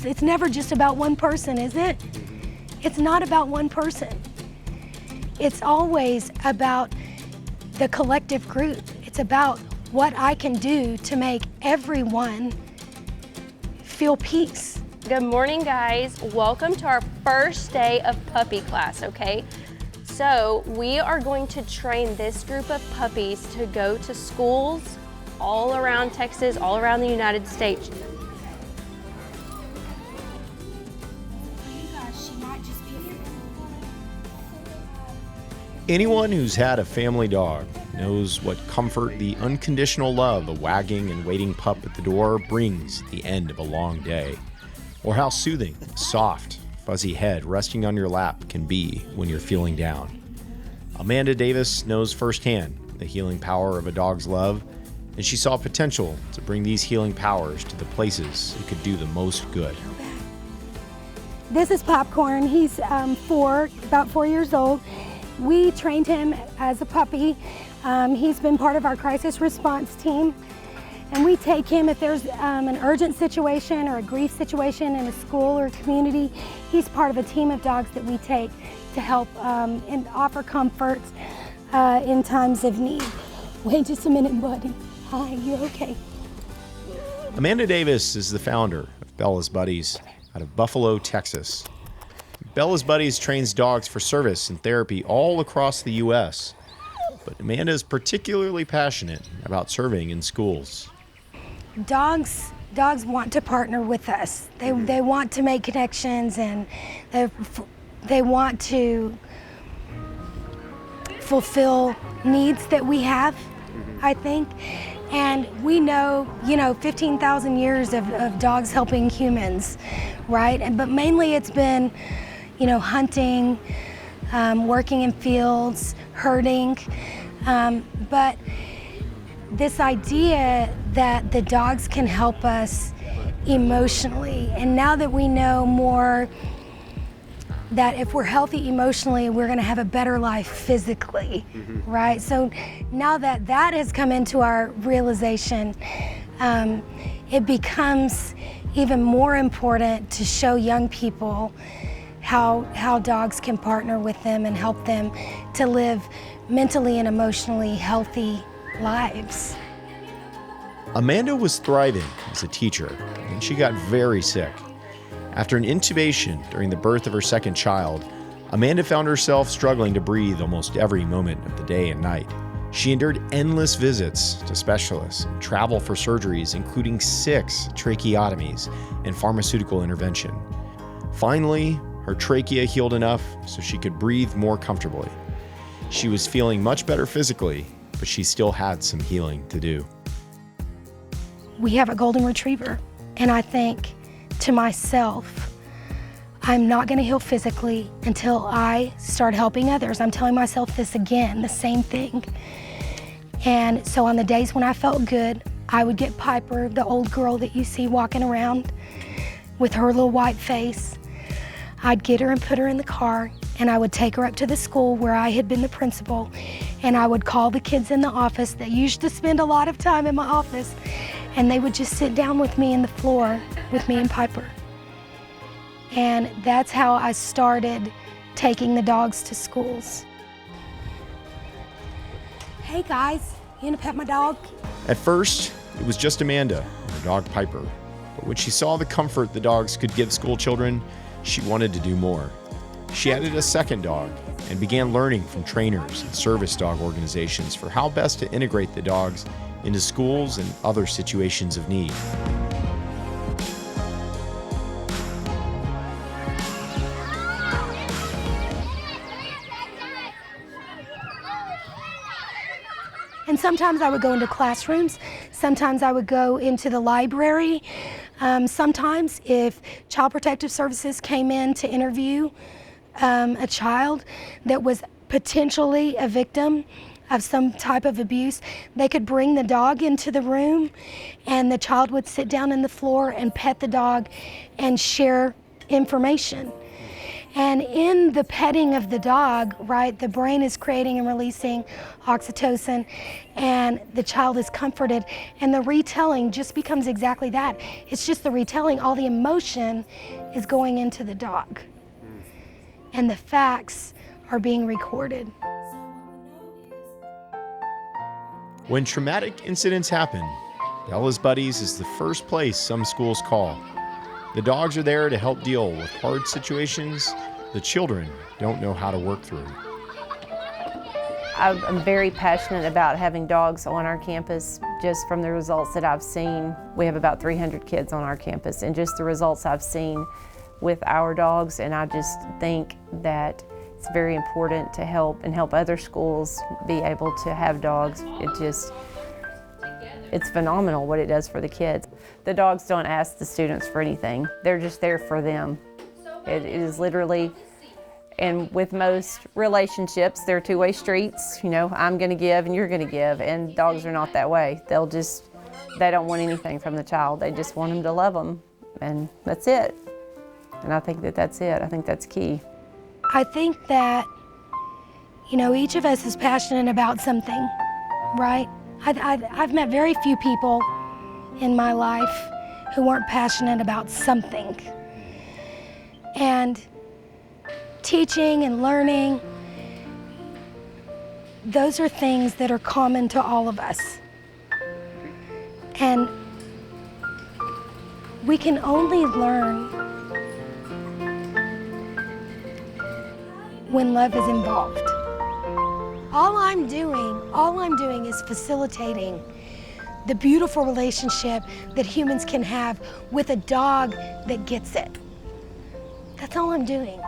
It's never just about one person, is it? It's not about one person. It's always about the collective group. It's about what I can do to make everyone feel peace. Good morning, guys. Welcome to our first day of puppy class, okay? So we are going to train this group of puppies to go to schools all around Texas, all around the United States. Anyone who's had a family dog knows what comfort the unconditional love a wagging and waiting pup at the door brings at the end of a long day, or how soothing, soft, fuzzy head resting on your lap can be when you're feeling down. Amanda Davis knows firsthand the healing power of a dog's love, and she saw potential to bring these healing powers to the places it could do the most good. This is Popcorn. He's about 4 years old. We trained him as a puppy. He's been part of our crisis response team. And we take him if there's an urgent situation or a grief situation in a school or community. He's part of a team of dogs that we take to help and offer comfort in times of need. Wait just a minute, buddy. Hi, you okay? Amanda Davis is the founder of Bella's Buddies out of Buffalo, Texas. Bella's Buddies trains dogs for service and therapy all across the U.S., but Amanda is particularly passionate about serving in schools. Dogs want to partner with us. They want to make connections, and they want to fulfill needs that we have, I think. And we know, 15,000 years of dogs helping humans, right? But mainly it's been, hunting, working in fields, herding. But this idea that the dogs can help us emotionally, and now that we know more that if we're healthy emotionally, we're gonna have a better life physically, right? So now that that has come into our realization, it becomes even more important to show young people how dogs can partner with them and help them to live mentally and emotionally healthy lives. Amanda was thriving as a teacher, and she got very sick. After an intubation during the birth of her second child, Amanda found herself struggling to breathe almost every moment of the day and night. She endured endless visits to specialists and travel for surgeries, including 6 tracheotomies and pharmaceutical intervention. Finally, her trachea healed enough so she could breathe more comfortably. She was feeling much better physically, but she still had some healing to do. We have a Golden Retriever, and I think to myself, I'm not gonna heal physically until I start helping others. I'm telling myself this again, the same thing. And so on the days when I felt good, I would get Piper, the old girl that you see walking around with her little white face. I'd get her and put her in the car, and I would take her up to the school where I had been the principal, and I would call the kids in the office that used to spend a lot of time in my office, and they would just sit down with me in the floor with me and Piper. And that's how I started taking the dogs to schools. Hey guys, you gonna pet my dog? At first, it was just Amanda and her dog Piper. But when she saw the comfort the dogs could give school children, she wanted to do more. She added a second dog and began learning from trainers and service dog organizations for how best to integrate the dogs into schools and other situations of need. And sometimes I would go into classrooms, sometimes I would go into the library. Sometimes if Child Protective Services came in to interview a child that was potentially a victim of some type of abuse, they could bring the dog into the room and the child would sit down on the floor and pet the dog and share information. And in the petting of the dog, right, the brain is creating and releasing oxytocin, and the child is comforted, and the retelling just becomes exactly that. It's just the retelling. All the emotion is going into the dog, and the facts are being recorded. When traumatic incidents happen, Bella's Buddies is the first place some schools call. The dogs are there to help deal with hard situations the children don't know how to work through. I'm very passionate about having dogs on our campus. Just from the results that I've seen, we have about 300 kids on our campus, and just the results I've seen with our dogs, and I just think that it's very important to help other schools be able to have dogs. It's phenomenal what it does for the kids. The dogs don't ask the students for anything. They're just there for them. It is literally, and with most relationships, they're two-way streets. You know, I'm gonna give and you're gonna give, and dogs are not that way. They don't want anything from the child. They just want them to love them, and that's it. And I think that's it. I think that's key. I think that, you know, each of us is passionate about something, right? I've met very few people in my life who weren't passionate about something. And teaching and learning, those are things that are common to all of us. And we can only learn when love is involved. All I'm doing is facilitating the beautiful relationship that humans can have with a dog that gets it. That's all I'm doing.